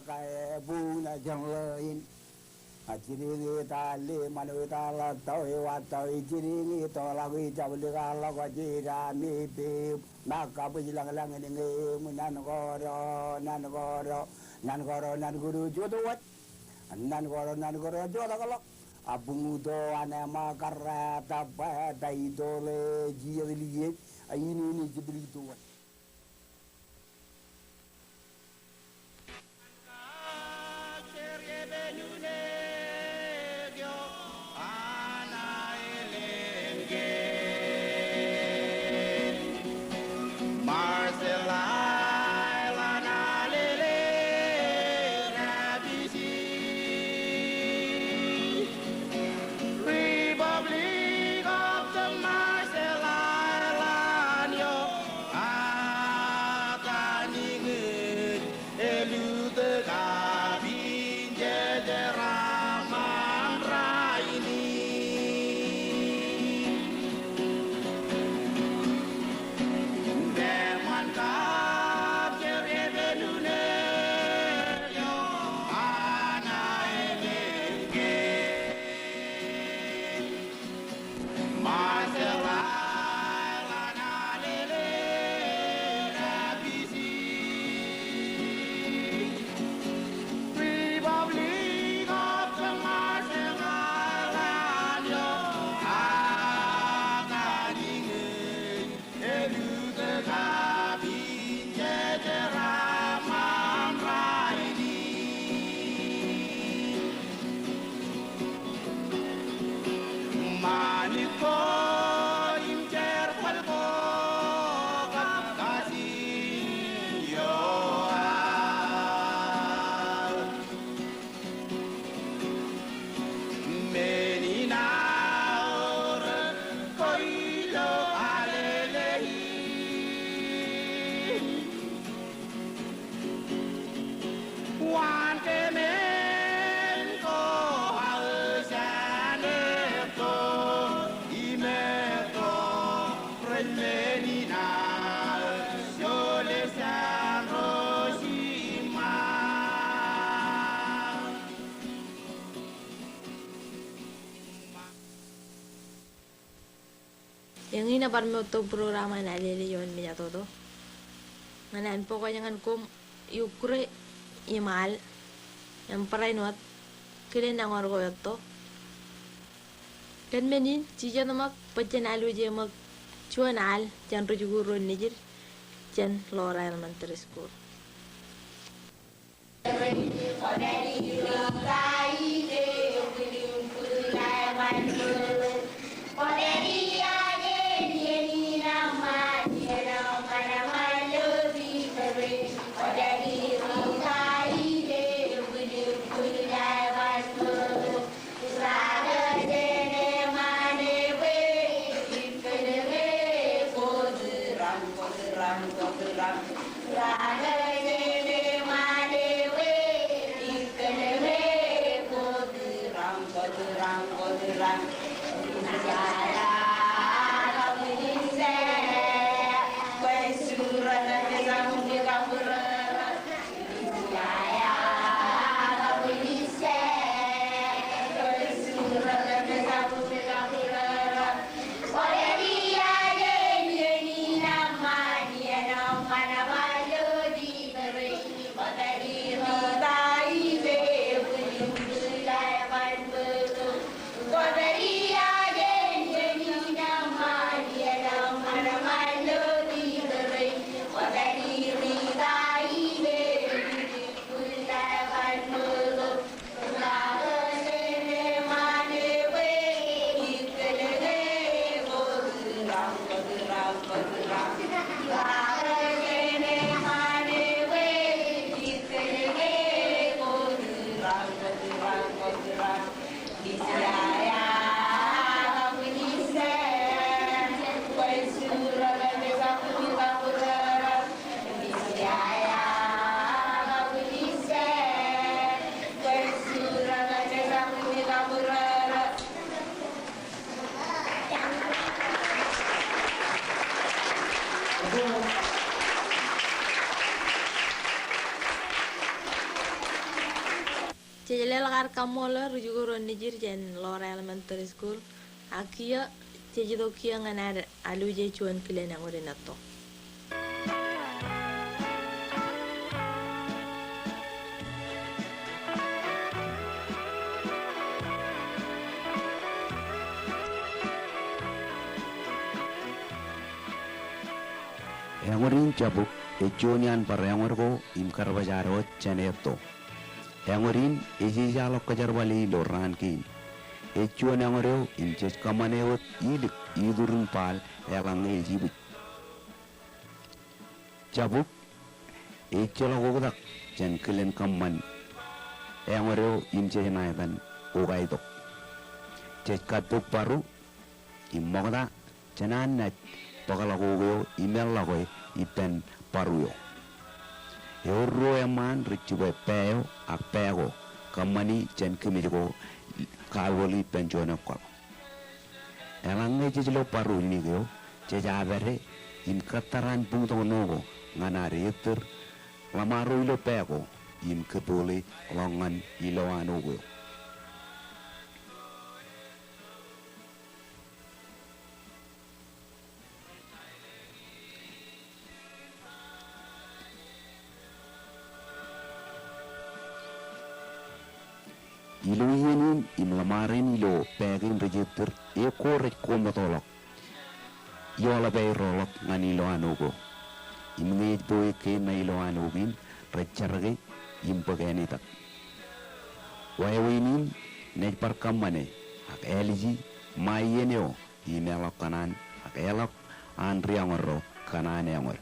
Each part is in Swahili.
cái bu na chẳng lời chỉ đi ta lê mà nuôi ta là tôi và tôi chỉ đi tôi là người cháu được là có chỉ ra mi bì mà cả bây giờ là người người mình nan có rồi nan guru chỗ đó nan có rồi chỗ đó cái abung do anama karra tabba dai dole jiyaliye ayini ni jibri to Yang ina parme utong programa na liliyon niya todo. Nganan po kanya ngan kum yukre imal yang paray nuat kile nang orgo yato. Kan menin cica namak pajan alu je mak cuan al jan rujugurun nijir jan lora yang manteriskur. Cejele lakar kamola rujugo ron nijir jen Laura Elementary School. Akia cejido kia nganar aluje cuan kile nangore nato. Yangorin cabuk echonian parangorgo imkarbajaro chaneto. Yangorin isi jalok kajarbali loran kin. Echon yangoreo imches kamaneot idik idurun pal yalang ejibut. Cabuk echologodak jan kilen kaman. Yangoreo imches naitan ugaidok. Ches katuk paru imogda chanan nat pakalagogo imelagoy ipen paruyo. Euro eman richiwe peo ak pego kamani chen kimijo kalwoli penjone kol. Elange jijilo paru ni go jejabere im kataran pungto nogo nganari itir lamaru ilo pego im kepuli longan iloanogo. Ilo yenin imlamarin ilo pegin register eko rekon matolok yola bay rolok ngan ilo anugo imngej boy ke na ilo anugin recharge impagenitak wayawinin nej parkamane ak elji mayeneo imelok kanan ak elok andriangoro kanan yangor.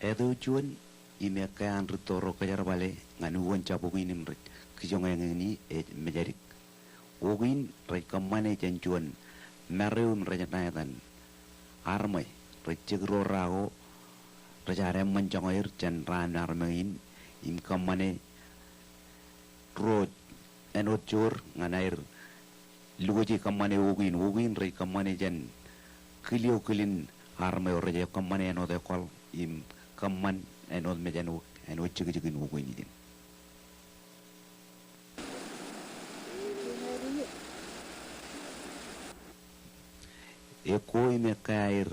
Edo cuan ime kayan ritoro kajar bale nganuan cabugin imrit kijongeng ini menjadi ogin rek kamane jancuan mereun rejanatan armai recegro rago rejare mencangoir jan ran armain im kamane road enocur nganair lugoji kamane ogin rek kamane jan kilio kilin armai reja kamane enode kol im kaman enod mejanu eno cigi nugo ini din. Eko ime kair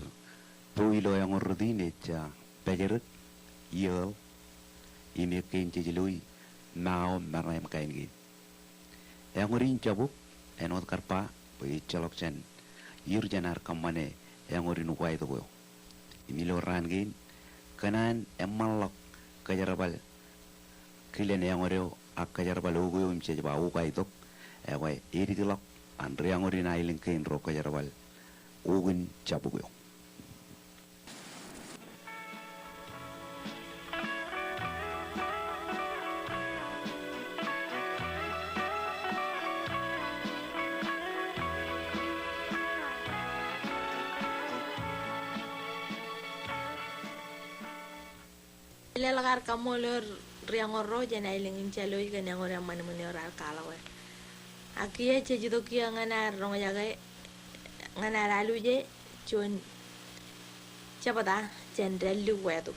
tuilo yang ordine cha pejeret yel ime kain cicilui nao maram kain gin. Yang orin cabuk enod karpa pai calok chen yur janar kamane yang orin ukai to go. Imi loran gin kanan emalok kajarabal kilen yang oreo ak kajarabal ugo im cejba ukai tok ewa iri tilok andre yang ori nailing kain ro kajarabal ugun cabugo. Lakar kamu lor riangoro jana ilingin caloy kan yang orang mana mana orang kalau akia cejudo kia nganar rong jaga nganar alu je cuan siapa dah jenderal lu tu.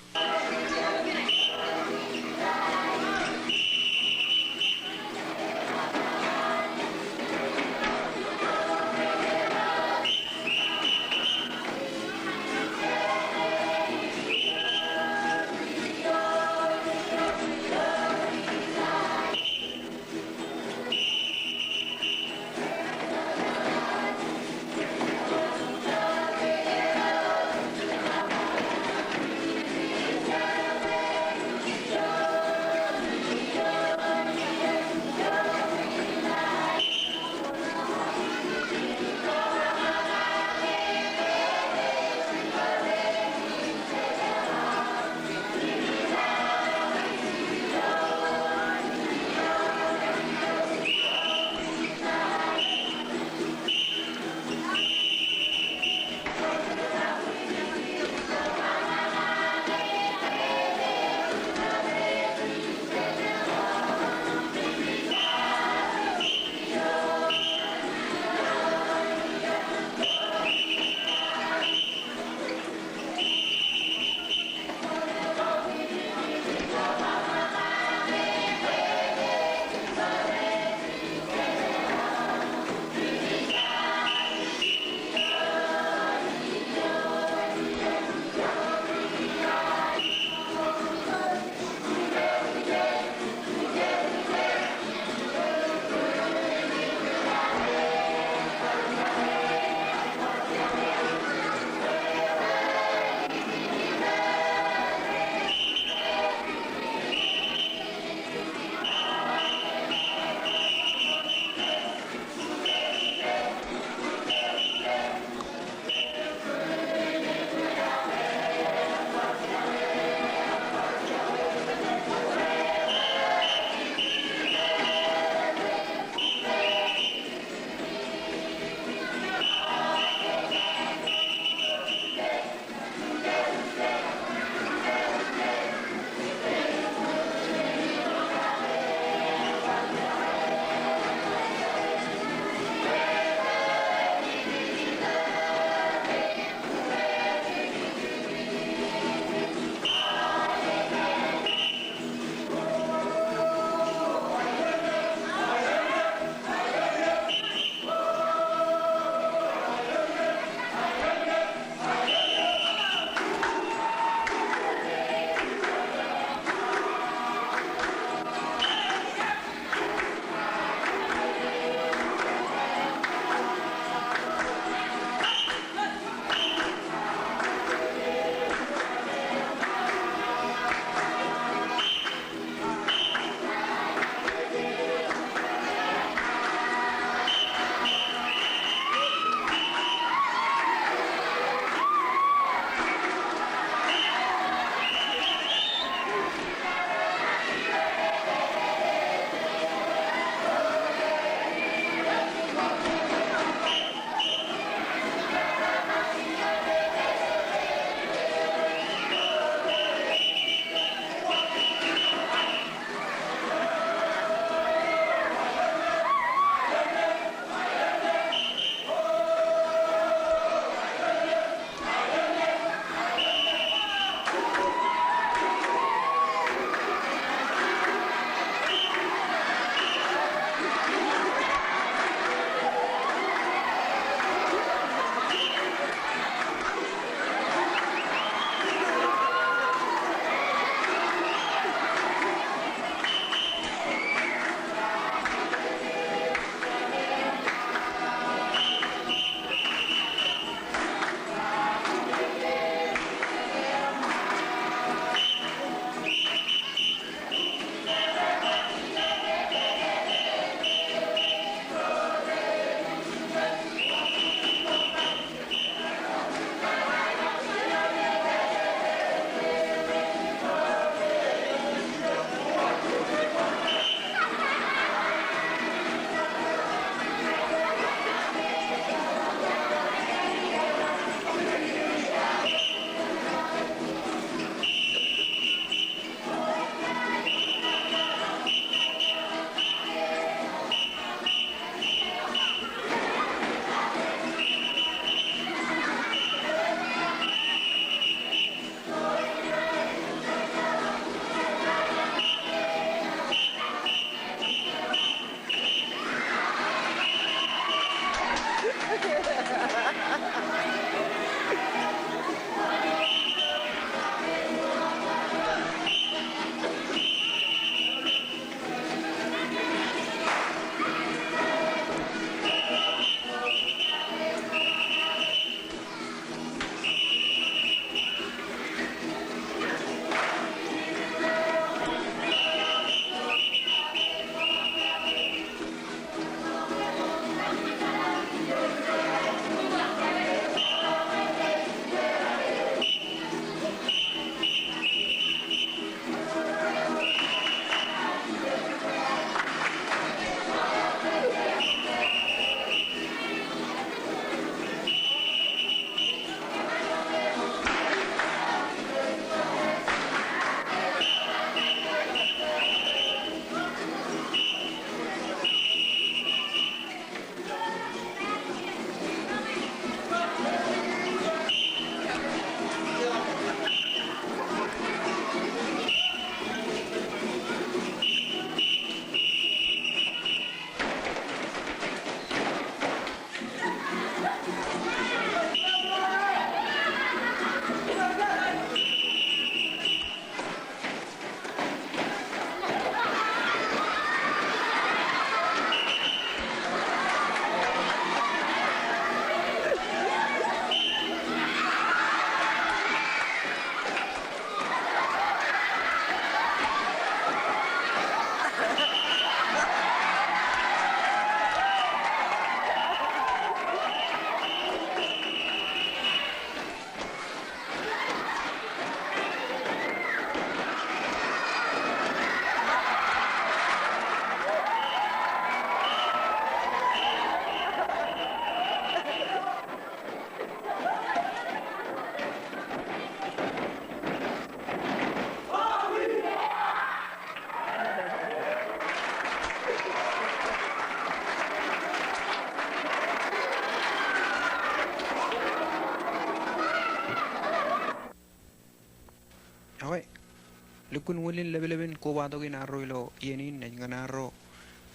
kun wulin lebeleben ko ba dogin arro ilo yenin ne nganaro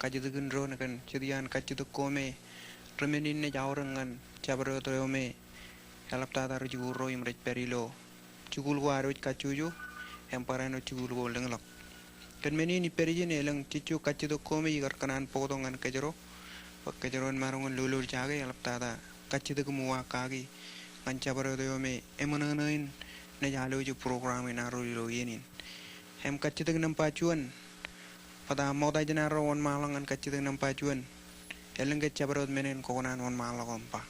kajidugin ro nakan chidian kajiduk kome remenin ne jawrangan chabro toyome alapta dar juguro imret perilo jugul go aro kachuju emparano jugul go lenglok kan menini perijin elang cicu kajiduk kome igar kanan podongan kajero pakkajeron marungun lulur jage alapta da kajiduk muwa kagi kan chabro toyome emananain ne jalo ju program in aro ilo yenin hem kaciteng nampacuan pada moda jenaro on malangan kaciteng nampacuan eleng ke cabarot menen kokonan on malagom pa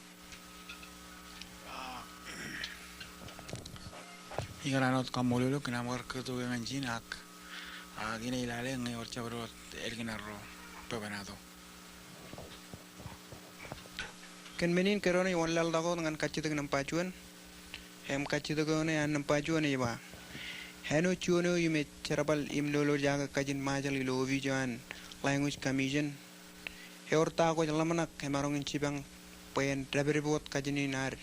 igaranot kamololo kinamar ketu dengan jinak gini ilale ngi or cabarot elginaro pebenado ken menin kerone on lal dago dengan kaciteng nampacuan hem kaciteng ne an nampacuan iba Heno chuno yume cerabal imlolo jaga kajin majal ilo vijan language commission heorta ko jalamanak hemarongin cibang pen draberibot kajin inar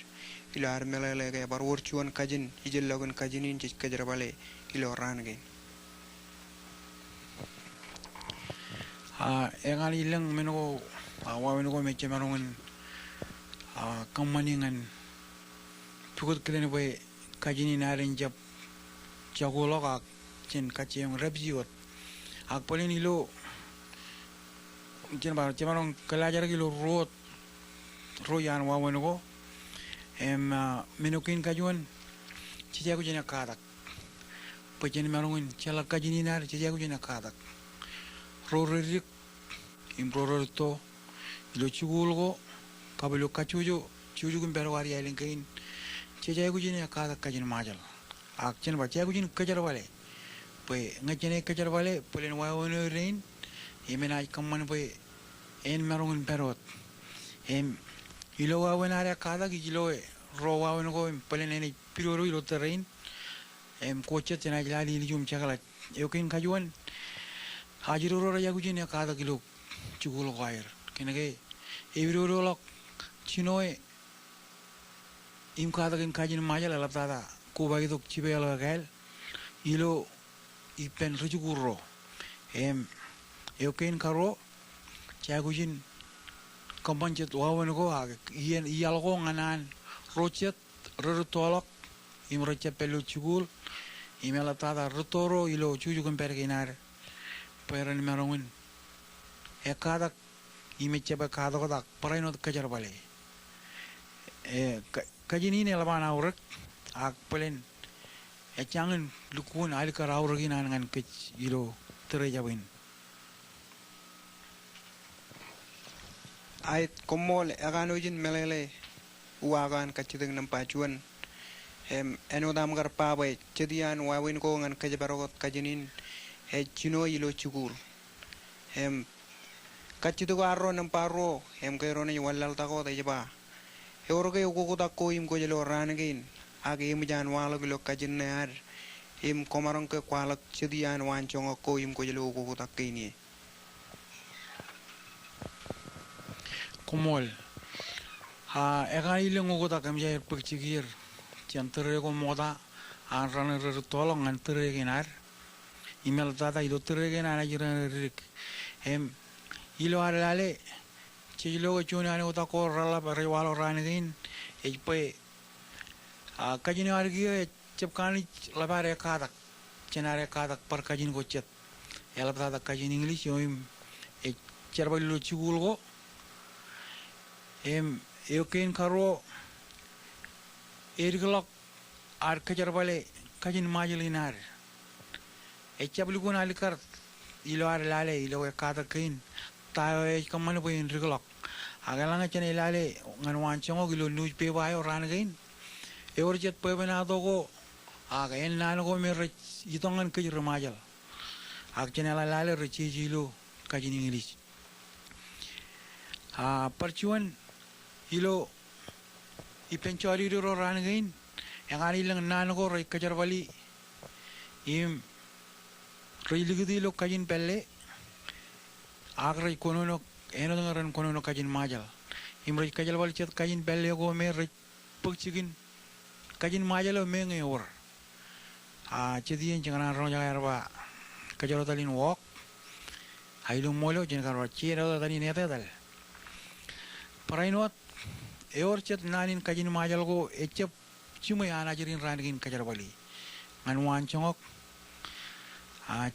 ilo armelele ke barwor chuan kajin ijel logon kajinin jis kajarabale ilo range engal ilang menogo awa menogo meche marongin kamaningan tukut kene boy kajin inarin jap jagolok ak jen kaci yang repsiot ak paling ilo jen bar cemarong kelajar kilo royan wawan ko menukin kajuan cici aku jena katak pajen marongin celak kajini nar cici aku jena katak rorik improror to ilo cugul ko kabelo kacujo cuju kumpero wari ailingkain cici aku jena katak kajin majal akchen baca aku jin kejar balik, pe ngajene kejar balik, pulen wawan rain, emena kaman pe en marungun perot, ilo wawan area kada kilo ro wawan ko pulen ene piroru ilo terrain, coche cina jelali lijum cakalat, eukin kajuan, hajiru ro ya aku jin ya kada kilo cukul kair, kena ke ebiru lok cinoe im kada kin kajin majal alap tada. Ko bagi tok cibe ala gal ilo ipen rujuguro euken karo chagujin kompanjet wawan ko ien ialgo nganan rochet rutolok imroche pelu chugul imela tada rutoro ilo chuju komperginar peran marongin ekada imeche ba kada ko dak paraino kajar bale kajini ne labana urek ak pelen jangan lukun alika rauragin angan kec ilo terjawin ait komol aganojin melele uagan kaciteng nampacuan enodam gar pabai cedian wawin ko ngan kajabarot kajinin chino ilo cugul kacitu arro namparo kairone walal tako tajaba heorge uko ko im ko jelo ranagin age im jan walo gilo kajin nar im komarong ke kwalak cedian wancong ko im ko jelo ko takini komol ega ileng ko takam jay pagcigir jantere ko moda an raner tolong an tere ginar email tata ilo tere ginar jiran rik ilo arale chilo ko chuna ne uta ko rala bare walo ranegin pe kajin argi cepkani labare kadak cenare kadak par kajin ko cet yala tada kajin english yoim cerbal lo chugul go euken karo erglok ar kajerbale kajin majlinar chablu gun alikar ilo ar lale ilo kadak kain tayo kamane bo erglok agalanga chene lale ngan wanchongo gilo news pe bayo ranagain Eurjet pebenado ko aga en nano ko mer itongan ke remajal ak chenala lale recejilo kajin english percuan ilo ipenchori ro rangain yang ari lang nano ko re kajar bali im riligi lo kajin pelle agra konono eno ngaran konono kajin majal im re kajal bali chet kajin pelle ko mer pukchigin kajin majalo menge or chedian jangan ro jangan arba kajaro talin walk ailu molo jangan arba chira talin neta tal parainot eor chet nanin kajin majal go echep cuma ana jirin ranigin kajar bali ngan wan chongok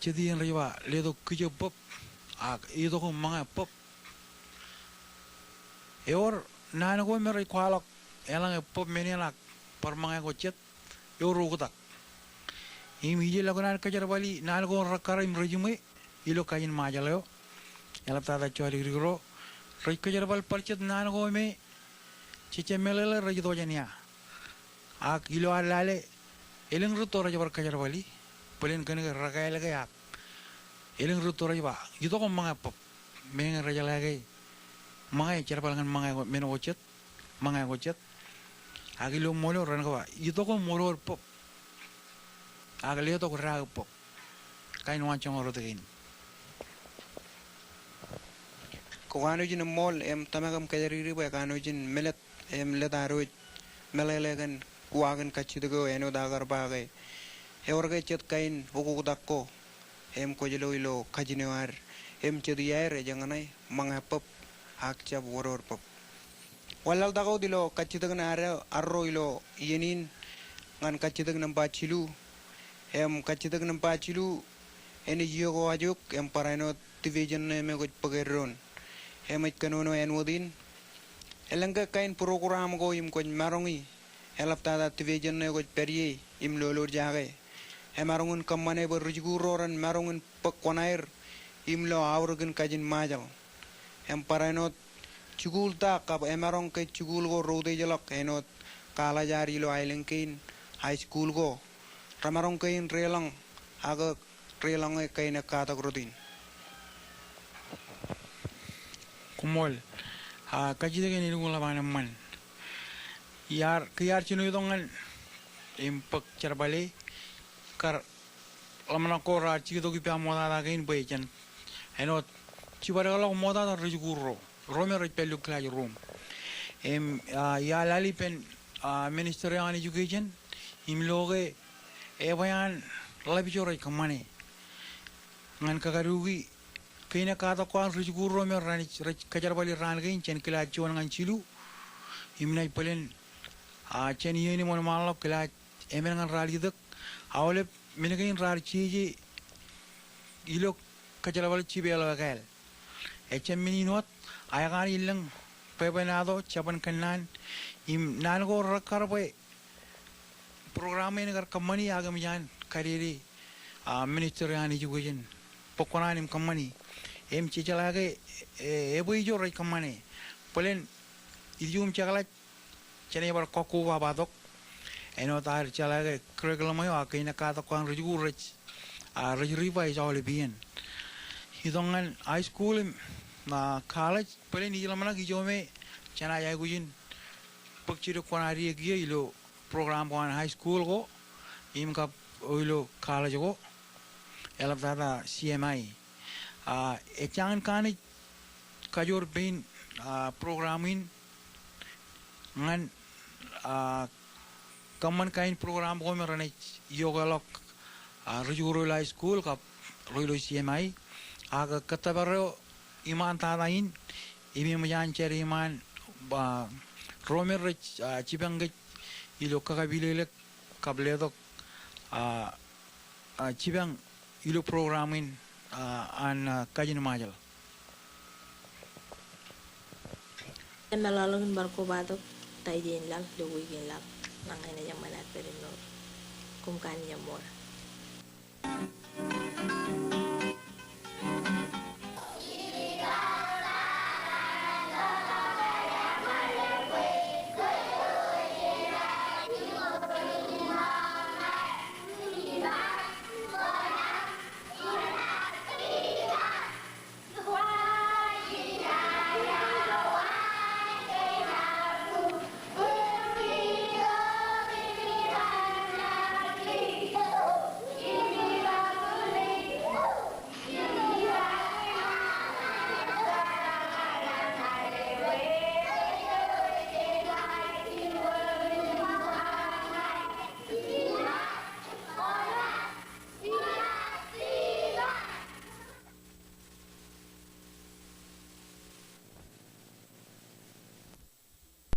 chedian riwa ledo kije pop itu ko mga pop eor nana ko meron kwalok elang pop menelak par mga ko chet eor ko tak imiji lagu nana kajar bali nana ko rakara imrejume ilo kain majalo elap tada chori rigro rai kajar bal parchet nana ko me chiche melele rai to jania ilo alale eleng ruto rai bar kajar bali pelen kan rakai lagi eleng ruto rai ba itu ko mga pop mengen rai lagi mga cara palangan mga meno gocet mga gocet agilo molo ran ko itu ko molo pop agaliyo to rag pop kain wan chong ro tegin ko kano jin mol em tamagam kajari ba kano jin melet em ledaro melele gan kuagan kachido eno dagar bagay heorga chet kain buku dakko em ko jelo ilo kajinewar em chediyair janganai mga pop hakcha boror pop walal dako dilo kachido na arro ilo yenin ngan kachido ng bachilu em kachido ng bachilu eni yogo ajuk em paraino division me ko pageron em it kanono enwodin elanga kain program go im ko marongi elap tada division ne ko periye im lolor jage emarongun kamane berjuguroran marongun pakkonair imlo awrgen kajin majal em parainot chugul ta kap emarong ke chugul go rode jalak enot kala jari lo ailenkin high school go ramarong kain relang aga relang kain kata grodin kumol kajide gen ilung laban man yar kiyar chino yongan impak charbale kar lamana ko ra chido ki pa moda da gain bejan enot chibare lo moda da rejuguro romer pelu claj room ya lali pen minister of education imloge bayan labi chore kamane ngan kagarugi kina kata ko rejuguro mer ran kajar bali ran gain chen kila chon ngan chilu imnai pelen chen yeni mon mallo kila emen ngan rali dak awle minagain rar chiji ilo kajalawal chibelo gal echen mininot ayagan ilang pepenado chapan kanan im nango rakarbe program ini kar kamani agam yan kariri minister of education pokonan im kamani em chichalage eboi jo rai kamane polen idiom chagala chene bar koku babadok eno tar chalage curriculum yo akaina kata kwan rejur rejriva is all bien hidongan high school na college polen ilamana gijome chana ya gujin pokchiro kwanari giye ilo program kwan high school go imka oilo college go elap dada CMI echangan kani kajor bin programin ngan kaman kain program ko meron yoga lok rejuro high school kap roilo CMI aga katabaro iman tadain imi mayan ceri iman romer cibang ilo kakabile kabledok cibang ilo programin an kajin majal melalui barko batok taijin lal luwigin lal nangay na yang manat pero no kumkan niya more